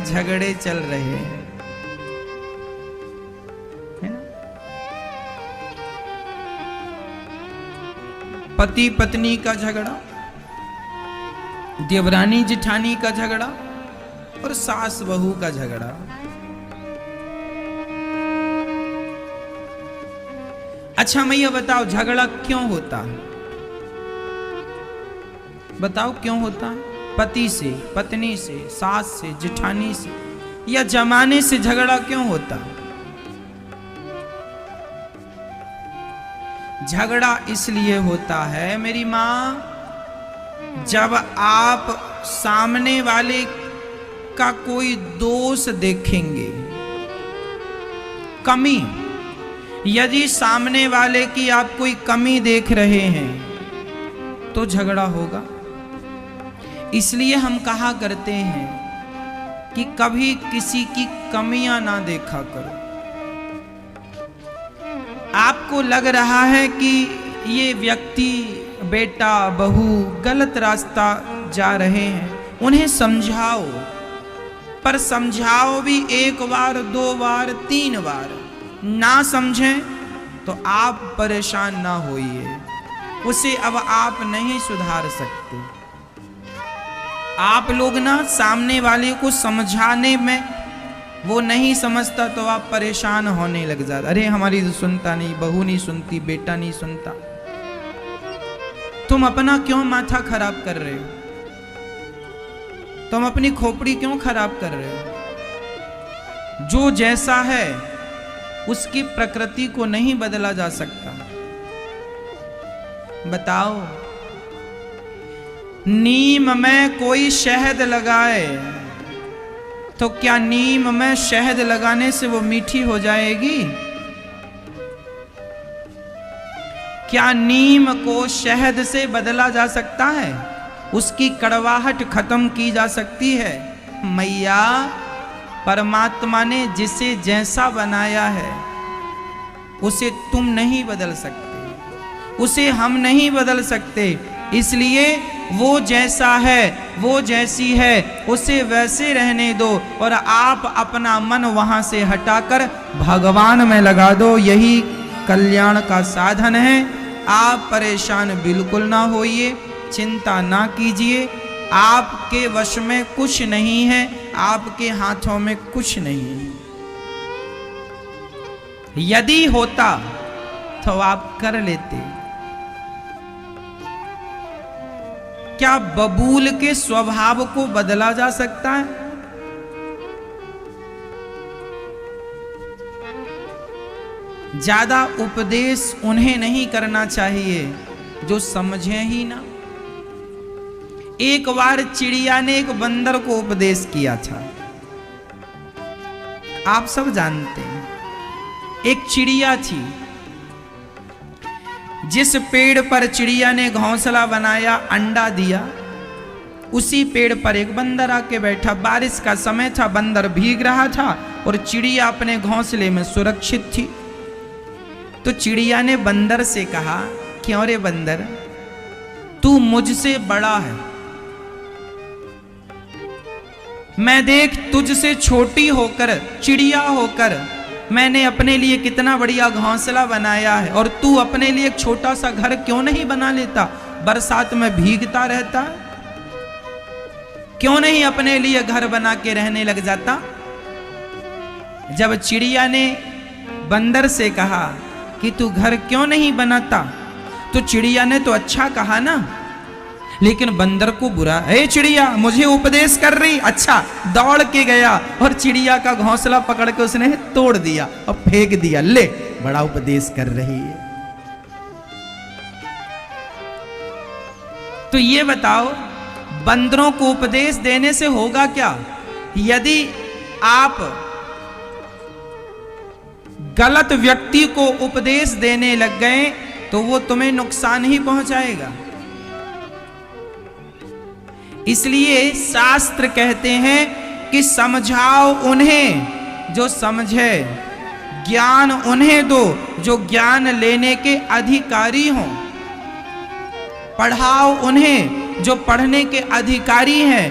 झगड़े चल रहे हैं, है ना? पति पत्नी का झगड़ा, देवरानी जिठानी का झगड़ा और सास बहू का झगड़ा। अच्छा मैया बताओ, झगड़ा क्यों होता है? बताओ क्यों होता है? पति से, पत्नी से, सास से, जिठानी से या जमाने से झगड़ा क्यों होता है? झगड़ा इसलिए होता है मेरी मां, जब आप सामने वाले का कोई दोष देखेंगे, कमी, यदि सामने वाले की आप कोई कमी देख रहे हैं तो झगड़ा होगा। इसलिए हम कहा करते हैं कि कभी किसी की कमियां ना देखा करो। आपको लग रहा है कि ये व्यक्ति, बेटा बहू गलत रास्ता जा रहे हैं, उन्हें समझाओ, पर समझाओ भी एक बार, दो बार, तीन बार। ना समझें तो आप परेशान ना होइए, उसे अब आप नहीं सुधार सकते। आप लोग ना सामने वाले को समझाने में वो नहीं समझता तो आप परेशान होने लग जाते, अरे हमारी तो सुनता नहीं, बहू नहीं सुनती, बेटा नहीं सुनता। तुम अपना क्यों माथा खराब कर रहे हो? तुम अपनी खोपड़ी क्यों खराब कर रहे हो? जो जैसा है उसकी प्रकृति को नहीं बदला जा सकता। बताओ, नीम में कोई शहद लगाए तो क्या नीम में शहद लगाने से वो मीठी हो जाएगी? क्या नीम को शहद से बदला जा सकता है? उसकी कड़वाहट खत्म की जा सकती है? मैया, परमात्मा ने जिसे जैसा बनाया है उसे तुम नहीं बदल सकते, उसे हम नहीं बदल सकते। इसलिए वो जैसा है, वो जैसी है, उसे वैसे रहने दो और आप अपना मन वहां से हटाकर भगवान में लगा दो। यही कल्याण का साधन है। आप परेशान बिल्कुल ना होइए, चिंता ना कीजिए। आपके वश में कुछ नहीं है, आपके हाथों में कुछ नहीं है। यदि होता तो आप कर लेते। क्या बबूल के स्वभाव को बदला जा सकता है? ज्यादा उपदेश उन्हें नहीं करना चाहिए जो समझे ही ना। एक बार चिड़िया ने एक बंदर को उपदेश किया था, आप सब जानते हैं। एक चिड़िया थी, जिस पेड़ पर चिड़िया ने घोंसला बनाया, अंडा दिया, उसी पेड़ पर एक बंदर आके बैठा। बारिश का समय था, बंदर भीग रहा था और चिड़िया अपने घोंसले में सुरक्षित थी। तो चिड़िया ने बंदर से कहा, क्यों रे बंदर, तू मुझसे बड़ा है, मैं देख तुझसे छोटी होकर, चिड़िया होकर मैंने अपने लिए कितना बढ़िया घोंसला बनाया है, और तू अपने लिए एक छोटा सा घर क्यों नहीं बना लेता? बरसात में भीगता रहता, क्यों नहीं अपने लिए घर बना के रहने लग जाता? जब चिड़िया ने बंदर से कहा कि तू घर क्यों नहीं बनाता, तो चिड़िया ने तो अच्छा कहा ना, लेकिन बंदर को बुरा, ए चिड़िया मुझे उपदेश कर रही। अच्छा, दौड़ के गया और चिड़िया का घोंसला पकड़ के उसने तोड़ दिया और फेंक दिया। ले, बड़ा उपदेश कर रही है। तो ये बताओ, बंदरों को उपदेश देने से होगा क्या? यदि आप गलत व्यक्ति को उपदेश देने लग गए तो वो तुम्हें नुकसान ही पहुंचाएगा। इसलिए शास्त्र कहते हैं कि समझाओ उन्हें जो समझे, ज्ञान उन्हें दो जो ज्ञान लेने के अधिकारी हों, पढ़ाओ उन्हें जो पढ़ने के अधिकारी हैं,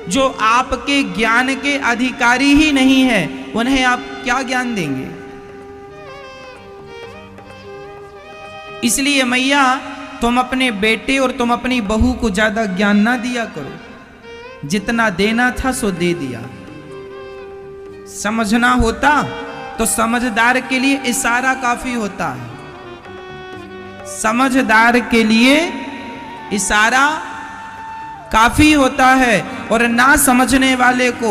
जो आपके ज्ञान के अधिकारी ही नहीं है, उन्हें आप क्या ज्ञान देंगे? इसलिए मैया तुम अपने बेटे और तुम अपनी बहू को ज्यादा ज्ञान ना दिया करो, जितना देना था सो दे दिया। समझना होता तो समझदार के लिए इशारा काफी होता है, समझदार के लिए इशारा काफी होता है, और ना समझने वाले को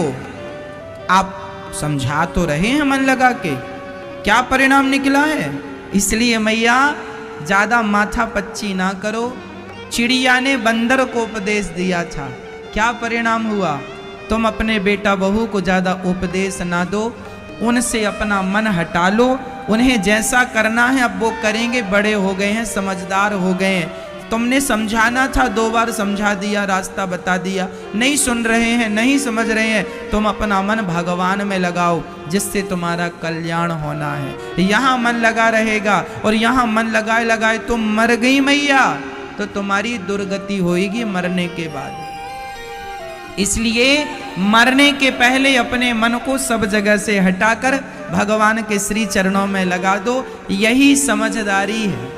आप समझा तो रहे हैं मन लगा के, क्या परिणाम निकला है? इसलिए मैया ज्यादा माथा पच्ची ना करो। चिड़िया ने बंदर को उपदेश दिया था, क्या परिणाम हुआ? तुम अपने बेटा बहू को ज्यादा उपदेश ना दो, उनसे अपना मन हटा लो, उन्हें जैसा करना है अब वो करेंगे, बड़े हो गए हैं, समझदार हो गए हैं। तुमने समझाना था, 2 बार समझा दिया, रास्ता बता दिया, नहीं सुन रहे हैं, नहीं समझ रहे हैं, तुम अपना मन भगवान में लगाओ, जिससे तुम्हारा कल्याण होना है। यहाँ मन लगा रहेगा और यहाँ मन लगाए लगाए तुम मर गई मैया, तो तुम्हारी दुर्गति होगी मरने के बाद। इसलिए मरने के पहले अपने मन को सब जगह से हटाकर भगवान के श्री चरणों में लगा दो, यही समझदारी है।